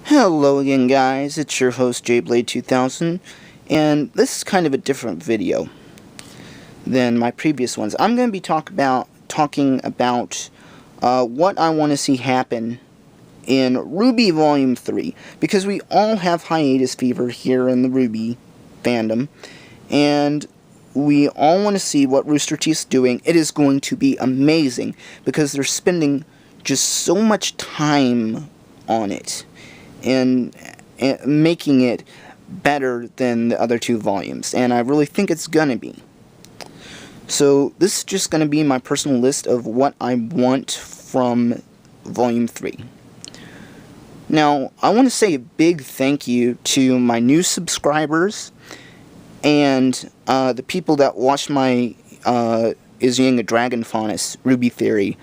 Hello again, guys, it's your host JBlade2000, and this is kind of a different video than my previous ones. I'm going to be talking about what I want to see happen in RWBY Volume 3, because we all have hiatus fever here in the RWBY fandom, and we all want to see what Rooster Teeth's doing. It is going to be amazing, because they're spending just so much time on it, and making it better than the other two volumes, and I really think it's gonna be. So this is just gonna be my personal list of what I want from Volume 3. Now, I want to say a big thank you to my new subscribers and the people that watch my Is Yang a Dragon Faunus RWBY theory.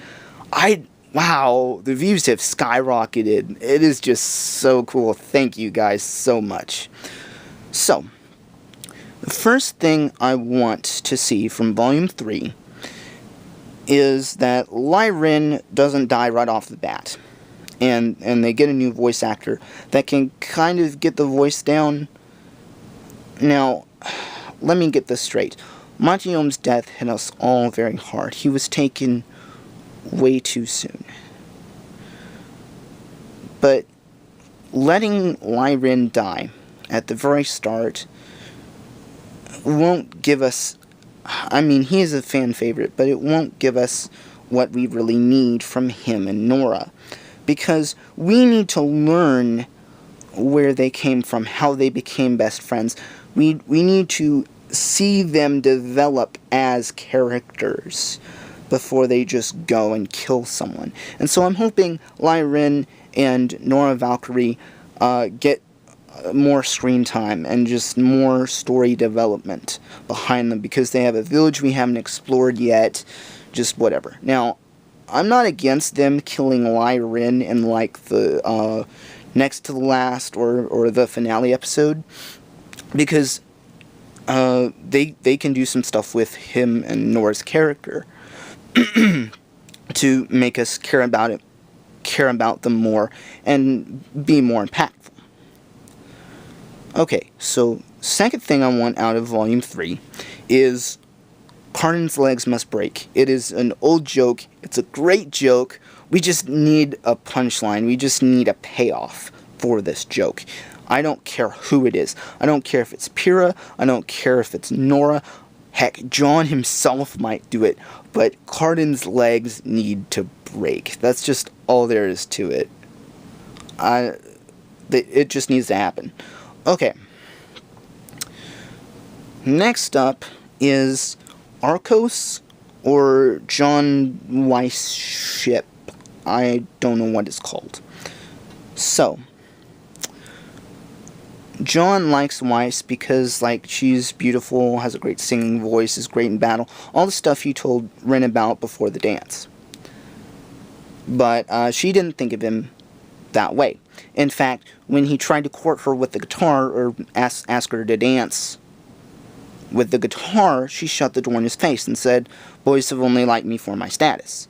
Wow, the views have skyrocketed. It is just so cool. Thank you guys so much. So, the first thing I want to see from Volume 3 is that Lyrin doesn't die right off the bat. And they get a new voice actor that can kind of get the voice down. Now, let me get this straight. Machiome's death hit us all very hard. He was taken way too soon. But letting Lyrin die at the very start won't give us, I mean, he is a fan favorite, but it won't give us what we really need from him and Nora, because we need to learn where they came from, how they became best friends. We need to see them develop as characters before they just go and kill someone. And so I'm hoping Lyrin and Nora Valkyrie get more screen time and just more story development behind them, because they have a village we haven't explored yet, just whatever. Now, I'm not against them killing Lyrin in like the next to the last or the finale episode, because they can do some stuff with him and Nora's character to make us care about them more and be more impactful. Okay, so second thing I want out of Volume 3 is Cardin's legs must break. It is an old joke. It's a great joke. We just need a punchline. We just need a payoff for this joke. I don't care who it is. I don't care if it's Pyrrha. I don't care if it's Nora. Heck, John himself might do it, but Cardin's legs need to break. That's just all there is to it. It just needs to happen. Okay. Next up is Arcos or John Weiss ship. I don't know what it's called. So, John likes Weiss because, like, she's beautiful, has a great singing voice, is great in battle. All the stuff he told Ren about before the dance. But she didn't think of him that way. In fact, when he tried to court her with the guitar, or ask her to dance with the guitar, she shut the door in his face and said, "Boys have only liked me for my status."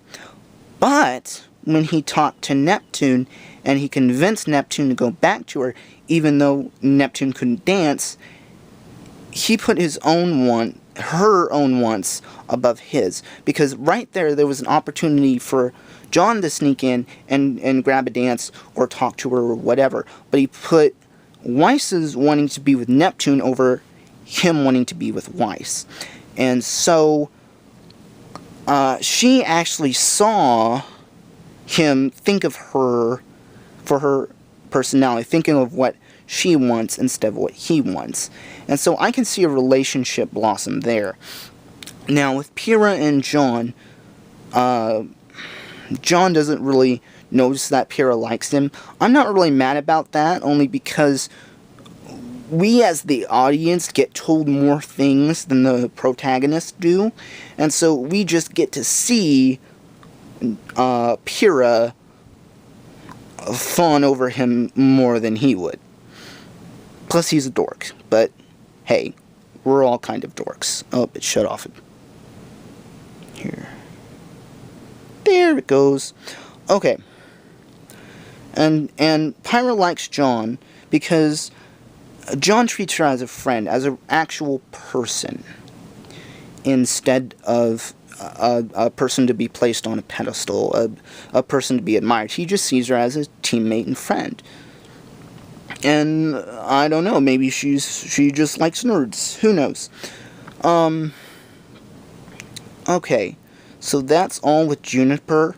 But when he talked to Neptune, and he convinced Neptune to go back to her, even though Neptune couldn't dance, he put her own wants above his. Because right there was an opportunity for John to sneak in and grab a dance or talk to her or whatever. But he put Weiss's wanting to be with Neptune over him wanting to be with Weiss. And so she actually saw him think of her for her personality, thinking of what she wants instead of what he wants. And so I can see a relationship blossom there. Now, with Pyrrha and John, John doesn't really notice that Pyrrha likes him. I'm not really mad about that, only because we as the audience get told more things than the protagonists do, and so we just get to see Pyrrha fawn over him more than he would. Plus, he's a dork, but hey, we're all kind of dorks. Oh, it shut off here. There it goes. Okay. And Pyra likes John because John treats her as a friend, as an actual person, instead of a person to be placed on a pedestal, a person to be admired. He just sees her as a teammate and friend. And I don't know, maybe she just likes nerds. Who knows? Okay, so that's all with Juniper.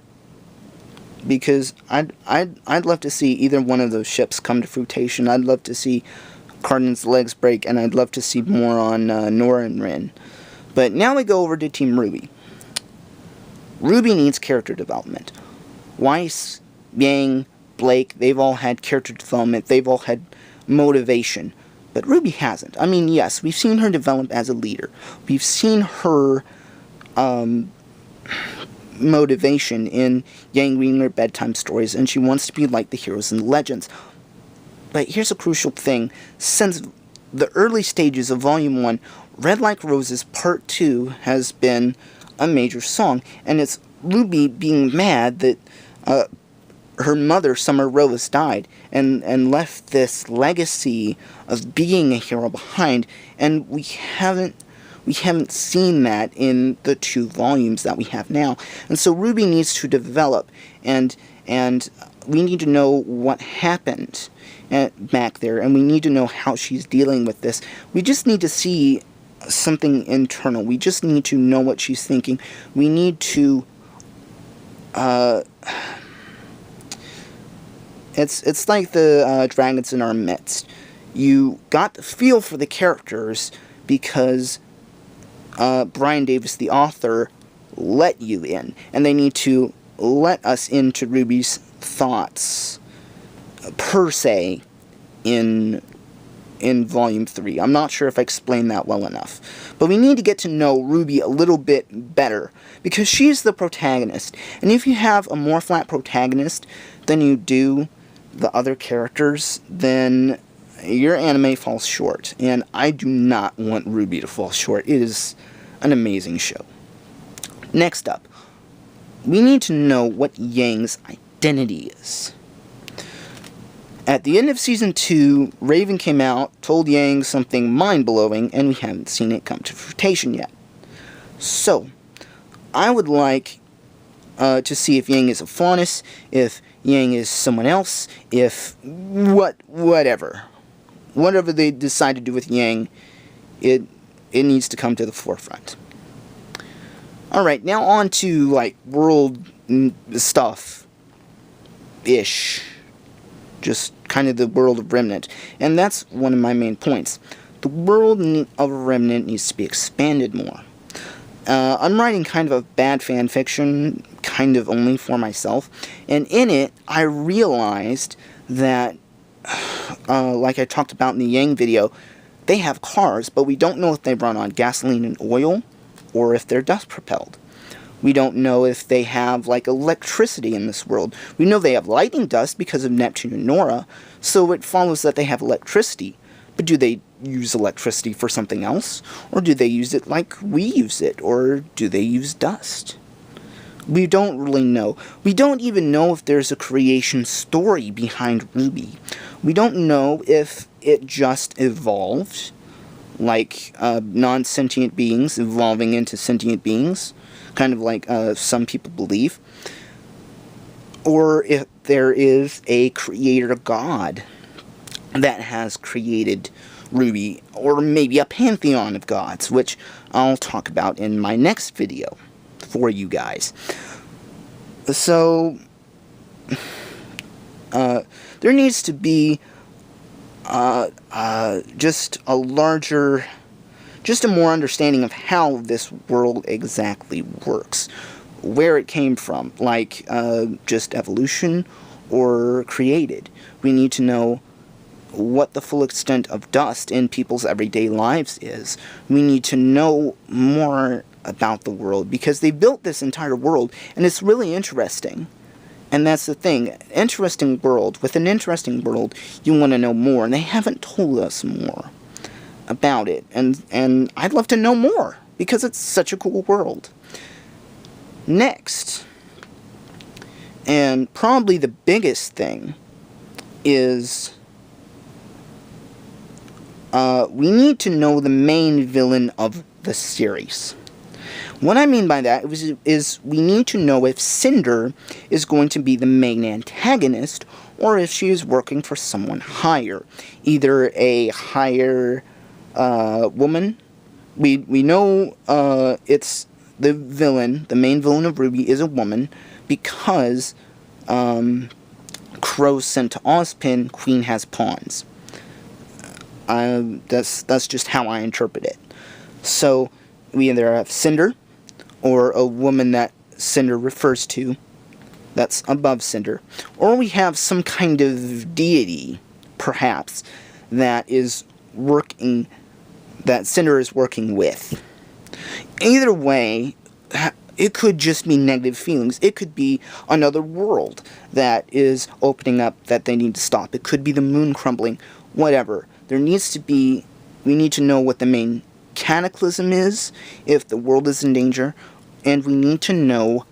Because I'd love to see either one of those ships come to fruition. I'd love to see Cardin's legs break, and I'd love to see more on Nora and Rin. But now we go over to Team RWBY. RWBY needs character development. Weiss, Yang, Blake, they've all had character development. They've all had motivation. But RWBY hasn't. I mean, yes, we've seen her develop as a leader. We've seen her motivation in Yang reading her bedtime stories, and she wants to be like the heroes and legends. But here's a crucial thing. Since the early stages of Volume 1, Red Like Roses Part 2 has been a major song, and it's RWBY being mad that her mother, Summer Rose, died, and left this legacy of being a hero behind, and we haven't seen that in the 2 volumes that we have now. And so RWBY needs to develop, and we need to know what happened back there, and we need to know how she's dealing with this. We just need to see something internal. We just need to know what she's thinking. We need to it's like the dragons in our midst. You got the feel for the characters because Brian Davis, the author, let you in, and they need to let us into RWBY's thoughts, per se, in Volume 3. I'm not sure if I explained that well enough. But we need to get to know RWBY a little bit better, because she's the protagonist. And if you have a more flat protagonist than you do the other characters, then your anime falls short. And I do not want RWBY to fall short. It is an amazing show. Next up, we need to know what Yang's identity is. At the end of Season 2, Raven came out, told Yang something mind-blowing, and we haven't seen it come to fruition yet. So, I would like to see if Yang is a Faunus, if Yang is someone else, if whatever. Whatever they decide to do with Yang, it needs to come to the forefront. Alright, now on to, like, world stuff-ish. Just kind of the world of Remnant. And that's one of my main points. The world of Remnant needs to be expanded more. I'm writing kind of a bad fan fiction, kind of only for myself. And in it, I realized that, like I talked about in the Yang video, they have cars, but we don't know if they run on gasoline and oil, or if they're dust propelled. We don't know if they have, like, electricity in this world. We know they have lightning dust because of Neptune and Nora, so it follows that they have electricity. But do they use electricity for something else? Or do they use it like we use it? Or do they use dust? We don't really know. We don't even know if there's a creation story behind RWBY. We don't know if it just evolved, like non-sentient beings evolving into sentient beings, kind of like some people believe, or if there is a creator god that has created RWBY, or maybe a pantheon of gods, which I'll talk about in my next video for you guys. So, there needs to be just a more understanding of how this world exactly works, where it came from, like just evolution or created. We need to know what the full extent of dust in people's everyday lives is. We need to know more about the world, because they built this entire world, and it's really interesting. And that's the thing, interesting world. With an interesting world, you want to know more, and they haven't told us more about it, and I'd love to know more, because it's such a cool world. Next, and probably the biggest thing is we need to know the main villain of the series. What I mean by that is we need to know if Cinder is going to be the main antagonist or if she is working for someone higher. Either a higher woman. We know it's the villain, the main villain of RWBY is a woman because Crow sent to Ozpin, Queen has pawns. That's just how I interpret it. So we either have Cinder or a woman that Cinder refers to that's above Cinder, or we have some kind of deity, perhaps, that is working, that Cinder is working with. Either way, it could just be negative feelings. It could be another world that is opening up that they need to stop. It could be the moon crumbling, whatever. There needs to be, we need to know what the main cataclysm is, if the world is in danger, and we need to know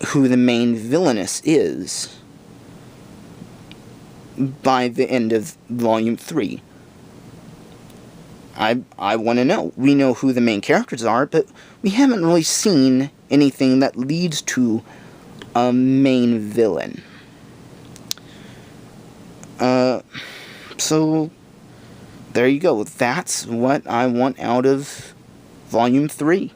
who the main villainess is by the end of Volume 3. I want to know. We know who the main characters are, but we haven't really seen anything that leads to a main villain. So, there you go. That's what I want out of Volume 3.